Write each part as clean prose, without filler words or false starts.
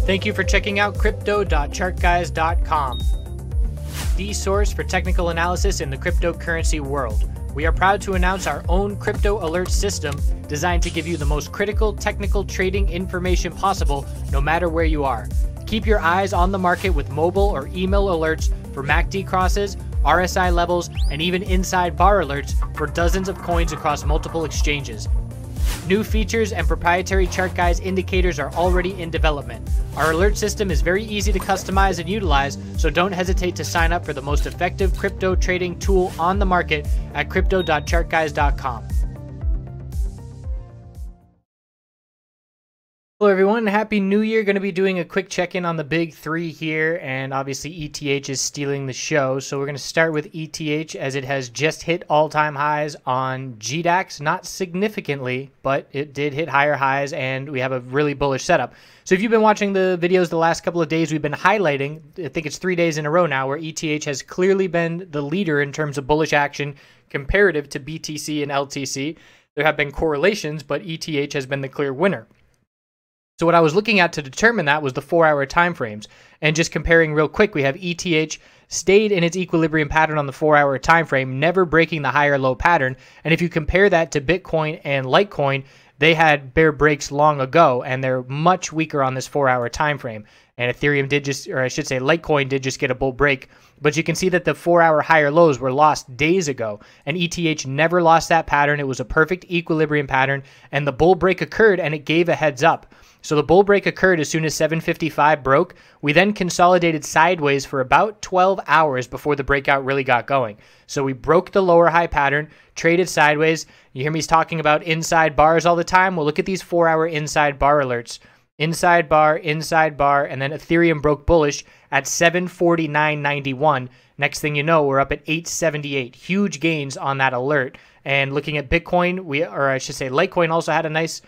Thank you for checking out crypto.chartguys.com, the source for technical analysis in the cryptocurrency world. We are proud to announce our own crypto alert system designed to give you the most critical technical trading information possible no matter where you are. Keep your eyes on the market with mobile or email alerts for MACD crosses, RSI levels, and even inside bar alerts for dozens of coins across multiple exchanges. New features and proprietary ChartGuys indicators are already in development. Our alert system is very easy to customize and utilize, so don't hesitate to sign up for the most effective crypto trading tool on the market at crypto.chartguys.com. Hello everyone, Happy New Year. Going to be doing a quick check-in on the big three here, and obviously ETH is stealing the show. So we're going to start with ETH as it has just hit all-time highs on GDAX, not significantly, but it did hit higher highs and we have a really bullish setup. So if you've been watching the videos the last couple of days, we've been highlighting, I think it's 3 days in a row now, where ETH has clearly been the leader in terms of bullish action comparative to BTC and LTC. There have been correlations, but ETH has been the clear winner. So what I was looking at to determine that was the 4-hour time frames. And just comparing real quick, we have ETH stayed in its equilibrium pattern on the 4-hour time frame, never breaking the higher low pattern. And if you compare that to Bitcoin and Litecoin, they had bear breaks long ago, and they're much weaker on this 4-hour time frame. And Ethereum did just, or I should say Litecoin did just get a bull break. But you can see that the 4-hour higher lows were lost days ago, and ETH never lost that pattern. It was a perfect equilibrium pattern, and the bull break occurred, and it gave a heads up. So the bull break occurred as soon as 755 broke. We then consolidated sideways for about 12 hours before the breakout really got going. So we broke the lower high pattern, traded sideways. You hear me talking about inside bars all the time? Well, look at these 4-hour inside bar alerts. Inside bar, and then Ethereum broke bullish at 749.91. Next thing you know, we're up at 878. Huge gains on that alert. And looking at Bitcoin, Litecoin also had a nice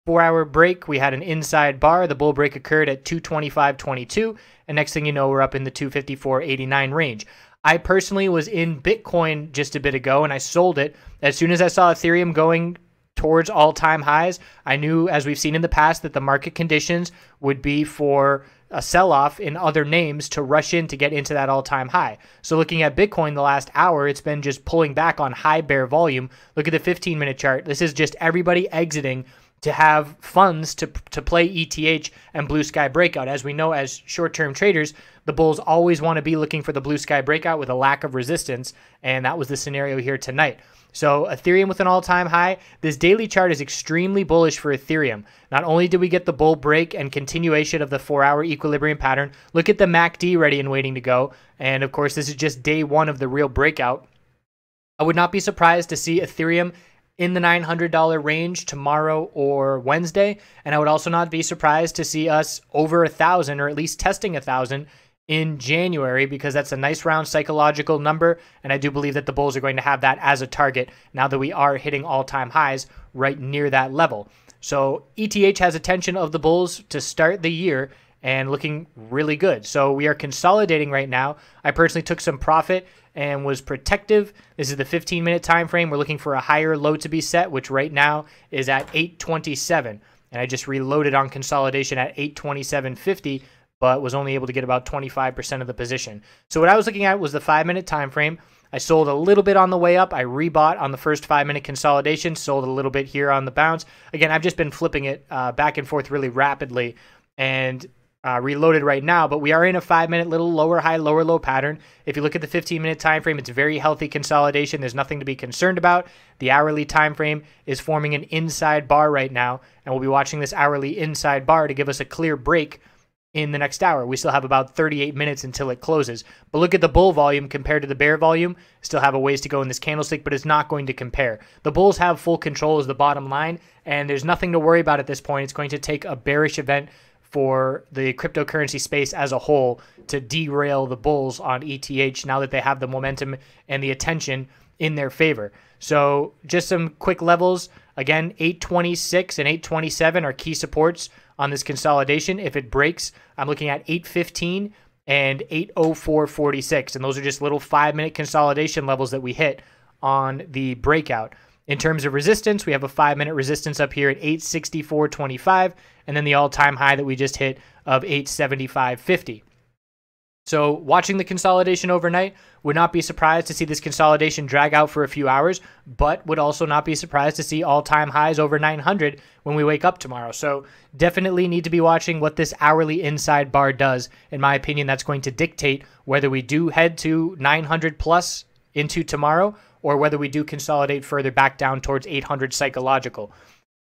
4-hour break. We had an inside bar. The bull break occurred at 225.22, and next thing you know, we're up in the 254.89 range. I personally was in Bitcoin just a bit ago, and I sold it. As soon as I saw Ethereum going towards all-time highs, I knew, as we've seen in the past, that the market conditions would be for a sell-off in other names to rush in to get into that all-time high. So looking at Bitcoin the last hour, it's been just pulling back on high bear volume. Look at the 15-minute chart. This is just everybody exiting to have funds to play ETH and blue sky breakout. As we know, as short-term traders, the bulls always want to be looking for the blue sky breakout with a lack of resistance, and that was the scenario here tonight. So Ethereum with an all-time high. This daily chart is extremely bullish for Ethereum. Not only did we get the bull break and continuation of the 4-hour equilibrium pattern, look at the MACD ready and waiting to go. And of course, this is just day one of the real breakout. I would not be surprised to see Ethereum in the $900 range tomorrow or Wednesday, and I would also not be surprised to see us over 1,000, or at least testing 1,000 in January, because that's a nice round psychological number, and I do believe that the bulls are going to have that as a target now that we are hitting all-time highs right near that level. So ETH has attention of the bulls to start the year and looking really good. So we are consolidating right now. I personally took some profit and was protective. This is the 15-minute time frame. We're looking for a higher low to be set, which right now is at 827. And I just reloaded on consolidation at 827.50, but was only able to get about 25% of the position. So what I was looking at was the 5-minute time frame. I sold a little bit on the way up. I rebought on the first 5-minute consolidation, sold a little bit here on the bounce. Again, I've just been flipping it back and forth really rapidly, and reloaded right now, but we are in a 5-minute little lower high, lower low pattern. If you look at the 15-minute time frame, it's very healthy consolidation. There's nothing to be concerned about. The hourly time frame is forming an inside bar right now, and we'll be watching this hourly inside bar to give us a clear break in the next hour. We still have about 38 minutes until it closes. But look at the bull volume compared to the bear volume. Still have a ways to go in this candlestick, but it's not going to compare. The bulls have full control is the bottom line, and there's nothing to worry about at this point. It's going to take a bearish event for the cryptocurrency space as a whole to derail the bulls on ETH now that they have the momentum and the attention in their favor. So just some quick levels. Again, 826 and 827 are key supports on this consolidation. If it breaks, I'm looking at 815 and 804.46. And those are just little 5-minute consolidation levels that we hit on the breakout. In terms of resistance, we have a 5-minute resistance up here at 864.25, and then the all-time high that we just hit of 875.50. So watching the consolidation overnight, would not be surprised to see this consolidation drag out for a few hours, but would also not be surprised to see all-time highs over 900 when we wake up tomorrow. So definitely need to be watching what this hourly inside bar does. In my opinion, that's going to dictate whether we do head to 900 plus into tomorrow or whether we do consolidate further back down towards 800 psychological.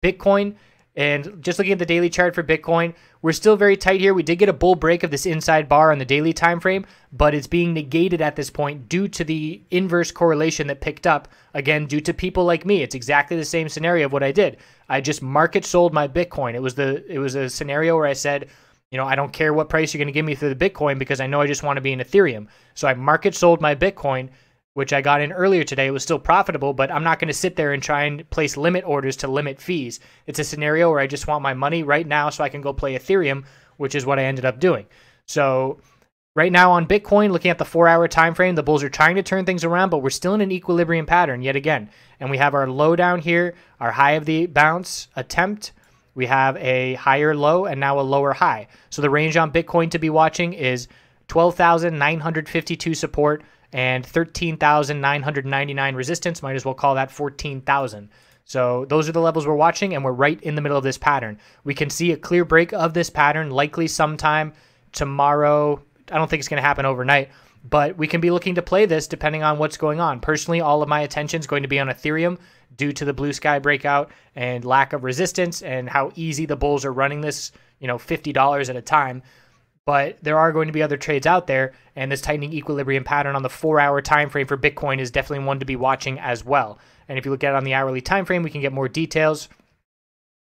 Bitcoin, and just looking at the daily chart for Bitcoin, we're still very tight here. We did get a bull break of this inside bar on the daily time frame, but it's being negated at this point due to the inverse correlation that picked up, again, due to people like me. It's exactly the same scenario of what I did. I just market sold my Bitcoin. It was a scenario where I said, you know, I don't care what price you're going to give me for the Bitcoin because I know I just want to be in Ethereum. So I market sold my Bitcoin, which I got in earlier today. It was still profitable, but I'm not going to sit there and try and place limit orders to limit fees. It's a scenario where I just want my money right now so I can go play Ethereum, which is what I ended up doing. So right now on Bitcoin, looking at the 4-hour time frame, the bulls are trying to turn things around, but we're still in an equilibrium pattern yet again. And we have our low down here, our high of the bounce attempt. We have a higher low and now a lower high. So the range on Bitcoin to be watching is 12,952 support and 13,999 resistance. Might as well call that 14,000. So those are the levels we're watching, and we're right in the middle of this pattern. We can see a clear break of this pattern likely sometime tomorrow. I don't think it's going to happen overnight, but we can be looking to play this depending on what's going on. Personally, all of my attention is going to be on Ethereum due to the blue sky breakout and lack of resistance and how easy the bulls are running this, you know, $50 at a time. But there are going to be other trades out there, and this tightening equilibrium pattern on the 4-hour time frame for Bitcoin is definitely one to be watching as well. And if you look at it on the hourly time frame, we can get more details.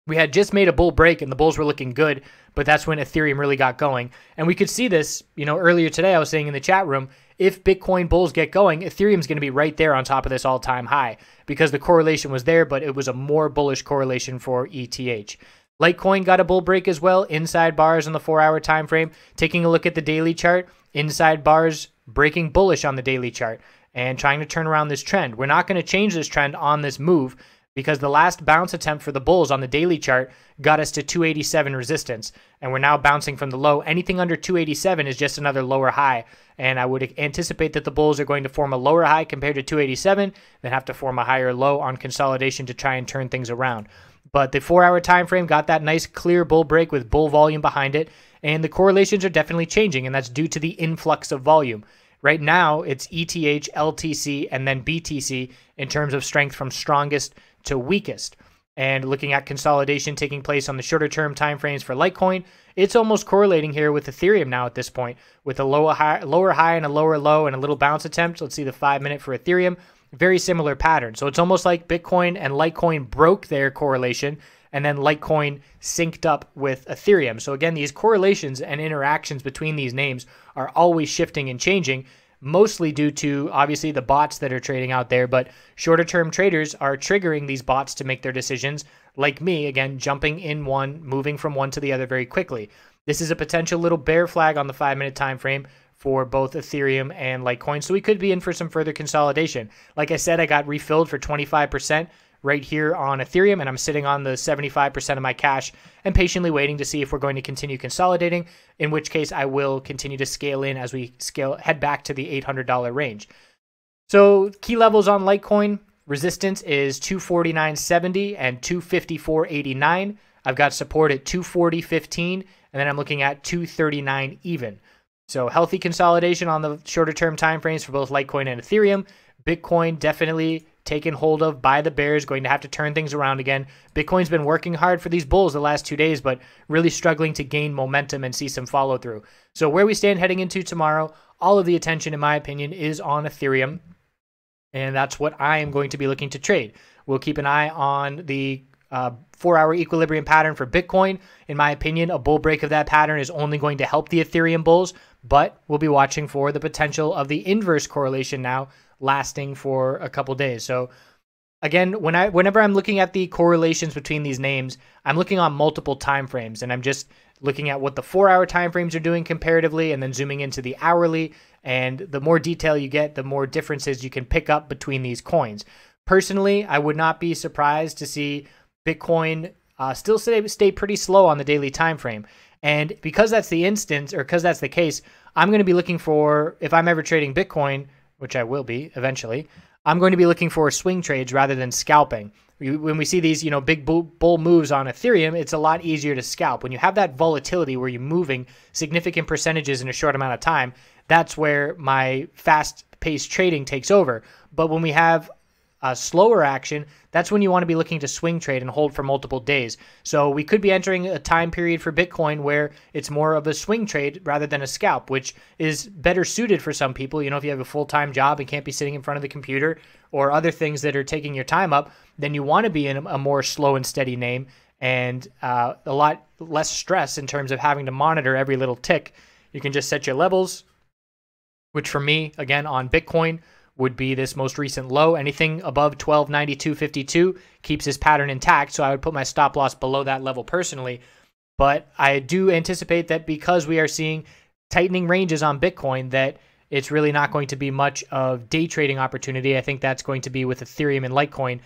We had just made a bull break, and the bulls were looking good, but that's when Ethereum really got going. And we could see this, you know, earlier today. I was saying in the chat room, if Bitcoin bulls get going, Ethereum's going to be right there on top of this all-time high because the correlation was there, but it was a more bullish correlation for ETH. Litecoin got a bull break as well, inside bars on the 4-hour time frame. Taking a look at the daily chart, inside bars breaking bullish on the daily chart and trying to turn around this trend. We're not going to change this trend on this move because the last bounce attempt for the bulls on the daily chart got us to 287 resistance, and we're now bouncing from the low. Anything under 287 is just another lower high, and I would anticipate that the bulls are going to form a lower high compared to 287, then have to form a higher low on consolidation to try and turn things around. But the 4-hour time frame got that nice clear bull break with bull volume behind it, and the correlations are definitely changing, and that's due to the influx of volume. Right now, it's ETH, LTC, and then BTC in terms of strength from strongest to weakest. And looking at consolidation taking place on the shorter term time frames for Litecoin, it's almost correlating here with Ethereum now at this point, with a lower high and a lower low and a little bounce attempt. Let's see the 5-minute for Ethereum. Very similar pattern. So it's almost like Bitcoin and Litecoin broke their correlation, and then Litecoin synced up with Ethereum. So again, these correlations and interactions between these names are always shifting and changing, mostly due to obviously the bots that are trading out there, but shorter term traders are triggering these bots to make their decisions, like me, again, jumping in one, moving from one to the other very quickly. This is a potential little bear flag on the 5-minute time frame for both Ethereum and Litecoin, so we could be in for some further consolidation. Like I said, I got refilled for 25% right here on Ethereum, and I'm sitting on the 75% of my cash and patiently waiting to see if we're going to continue consolidating, in which case I will continue to scale in as we head back to the $800 range. So key levels on Litecoin, resistance is 249.70 and 254.89. I've got support at 240.15, and then I'm looking at 239 even. So healthy consolidation on the shorter term time frames for both Litecoin and Ethereum. Bitcoin definitely taken hold of by the bears, going to have to turn things around again. Bitcoin's been working hard for these bulls the last 2 days, but really struggling to gain momentum and see some follow through. So where we stand heading into tomorrow, all of the attention, in my opinion, is on Ethereum, and that's what I am going to be looking to trade. We'll keep an eye on the 4-hour equilibrium pattern for Bitcoin. In my opinion, a bull break of that pattern is only going to help the Ethereum bulls, but we'll be watching for the potential of the inverse correlation now lasting for a couple days. So again, whenever I'm looking at the correlations between these names, I'm looking on multiple time frames, and I'm just looking at what the 4-hour time frames are doing comparatively and then zooming into the hourly. And the more detail you get, the more differences you can pick up between these coins. Personally, I would not be surprised to see Bitcoin still stay pretty slow on the daily time frame. And because that's the instance, or because that's the case, I'm going to be looking for, if I'm ever trading Bitcoin, which I will be eventually, I'm going to be looking for swing trades rather than scalping. When we see these, big bull moves on Ethereum, it's a lot easier to scalp. When you have that volatility where you're moving significant percentages in a short amount of time, that's where my fast-paced trading takes over. But when we have slower action, that's when you want to be looking to swing trade and hold for multiple days. So we could be entering a time period for Bitcoin where it's more of a swing trade rather than a scalp, which is better suited for some people. If you have a full-time job and can't be sitting in front of the computer or other things that are taking your time up, then you want to be in a more slow and steady name and a lot less stress in terms of having to monitor every little tick. You can just set your levels, which for me, again, on Bitcoin, would be this most recent low. Anything above 1292.52 keeps this pattern intact, so I would put my stop loss below that level personally. But I do anticipate that because we are seeing tightening ranges on Bitcoin, that it's really not going to be much of day trading opportunity. I think that's going to be with Ethereum and Litecoin,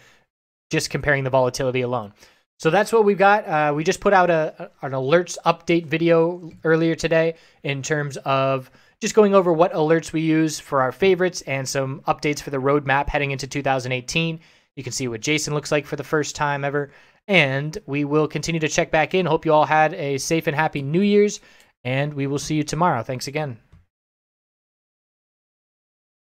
just comparing the volatility alone. So that's what we've got. We just put out an alerts update video earlier today in terms of just going over what alerts we use for our favorites and some updates for the roadmap heading into 2018. You can see what Jason looks like for the first time ever. And we will continue to check back in. Hope you all had a safe and happy New Year's, and we will see you tomorrow. Thanks again.